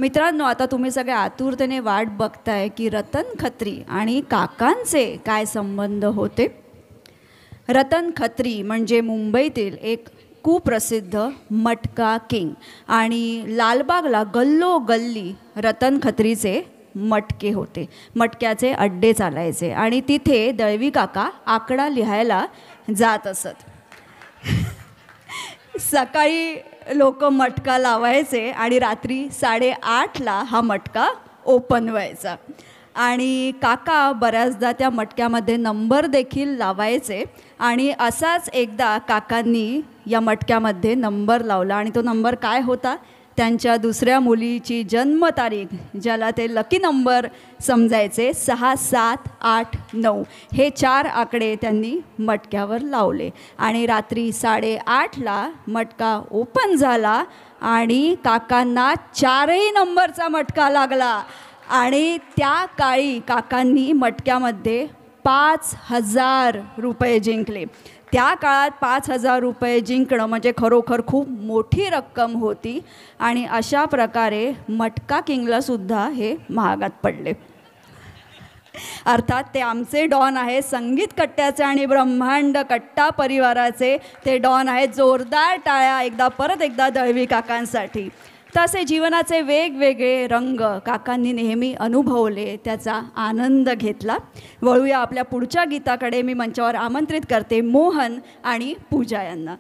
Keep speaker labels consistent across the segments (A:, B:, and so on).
A: मित्रांनो, आता तुम्ही सगळे आतुरतेने वाट बघताय की रतन खत्री आणि काकांचे काय संबंध होते. रतन खत्री म्हणजे मुंबईतील एक कुप्रसिद्ध मटका किंग आणि लालबागला गल्लोगल्ली रतन खत्रीचे मटके होते. मटक्याचे अड्डे चालायचे आणि तिथे दळवी काका आकडा लिहायला जात असत. सकाळी लोक मटका लावायचे आणि रात्री 8:30ला हा मटका ओपन व्हायचा आणि काका बऱ्याचदा त्या मटक्यामध्ये नंबर देखील लावायचे. आणि असाच एकदा काकांनी या मटक्यामध्ये नंबर लावला आणि तो नंबर काय होता, त्यांच्या दुसऱ्या मुलीची जन्मतारीख, ज्याला ते लकी नंबर समजायचे, 6, 7, 8, 9 हे 4 आकडे त्यांनी मटक्यावर लावले. आणि रात्री 8:30ला मटका ओपन झाला आणि काकांना 4ही नंबरचा मटका लागला. आणि त्या काळी काकांनी मटक्यामध्ये 5,000 रुपये जिंकले. त्या काळात 5,000 रुपये जिंकणं म्हणजे खरोखर खूप मोठी रक्कम होती. आणि अशा प्रकारे मटका किंगलासुद्धा हे महागात पडले. अर्थात ते आमचे डॉन आहे, संगीत कट्ट्याचे आणि ब्रह्मांड कट्टा परिवाराचे ते डॉन आहेत. जोरदार टाळ्या परत एकदा दळवी काकांसाठी. तसे जीवनाचे वेगवेगळे रंग काकांनी नेहमी अनुभवले, त्याचा आनंद घेतला. वळूया आपल्या पुढच्या गीताकडे. मी मंचावर आमंत्रित करते मोहन आणि पूजा यांना.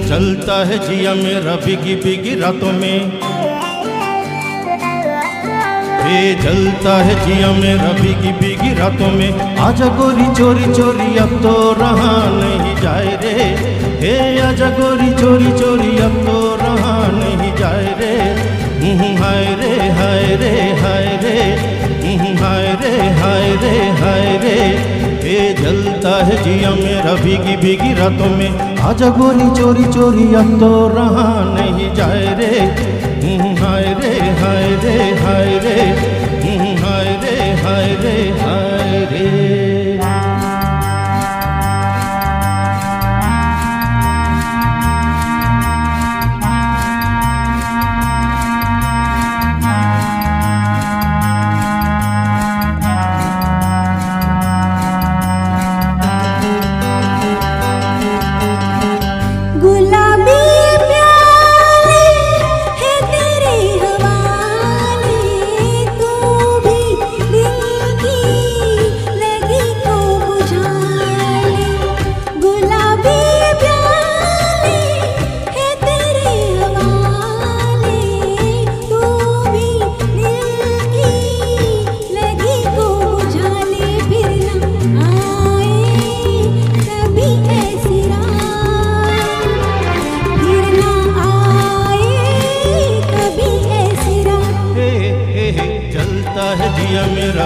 B: चलता है जिया मेरा बिगी बिगी रातों में, ये जलता है जिया मेरा बिगी बिगी रातों में. आजा गोरी चोरी चोरी अब तो रहा नहीं जाए रे, हे आजा गोरी चोरी चोरी अब तो रहा नहीं जाए रे. हाय रे हाय रे हाय रे, हाय रे हाय रे हाय रे. ये जलता है जिया मेरा भीगी भीगी रातों में. आजा गोरी चोरी चोरी अब तो रहा नहीं जाए रे. हाय रे हाय रे हाय रे, हाय रे हाय रे हाय रे.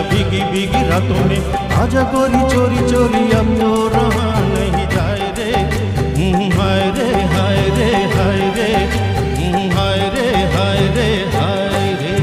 B: भीगी भीगी रातों में. आजा गोरी चोरी चोरी अब तो रहा नहीं जाए रे. हाय रे हाय रे हाय रे, हाय रे हाय रे हाय रे.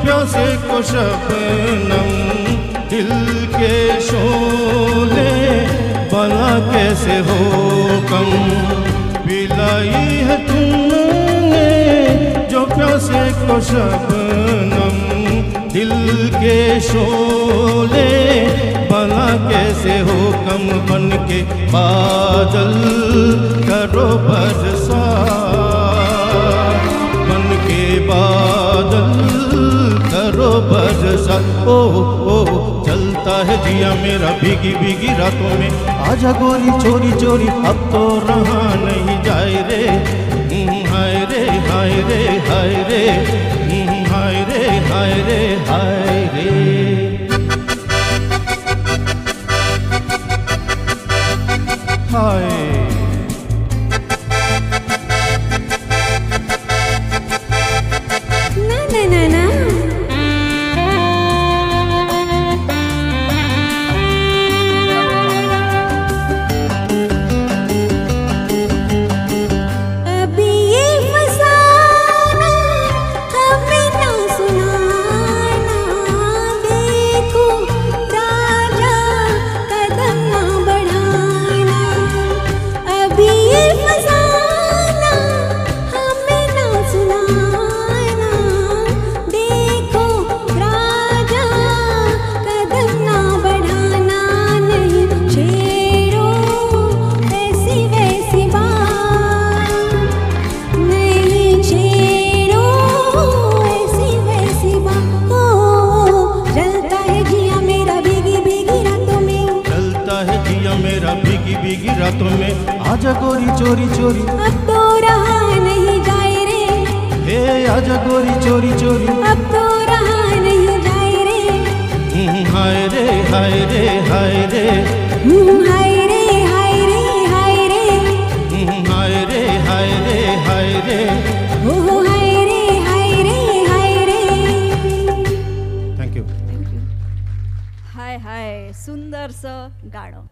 B: प्यासे को शबनम दिल के शोले बना कैसे हो कम. पिलाई है तुमने जो प्यासे को शबनम दिल के शोले भला कैसे हो कम बन के बादल करो बरसात, बन के बादल करो बरसात। ओ जलता है जिया मेरा भीगी भीगी रातों में, आजा गोरी चोरी चोरी अब तो रहा नहीं जाए रे। हाय रे हाय रे हाय रे, हाय रे हाय रे हाय रे। हाय
C: ना ना ना ना अभी ये फसाना हमें ना सुनाना, देखो राजा कदम ना बढ़ाना। अभी ये फसाना हमें ना सुनाना, देखो राजा कदम ना बढ़ाना। नहीं छेड़ो ऐसी वैसी बात, नहीं छेड़ो ऐसी वैसी बात। ओ जलता है जिया मेरा भीगी भीगी रातों में,
B: चलता है जिया मेरा भीगी भीगी रातों में, आजा गोरी चोरी चोरी
C: अब तो रहा नहीं जाए रे।
B: हे आजा गोरी चोरी चोरी,
C: अब तो रहा नहीं जाए रे।
B: हाय रे हाय रे हाय रे,
C: हाय रे हाय रे हाय रे,
B: हाय रे हाय रे हाय रे।
C: ओ हाय रे हाय रे हाय रे।
B: थँक्यू।
A: हाय हाय सुंदरसं गाणं.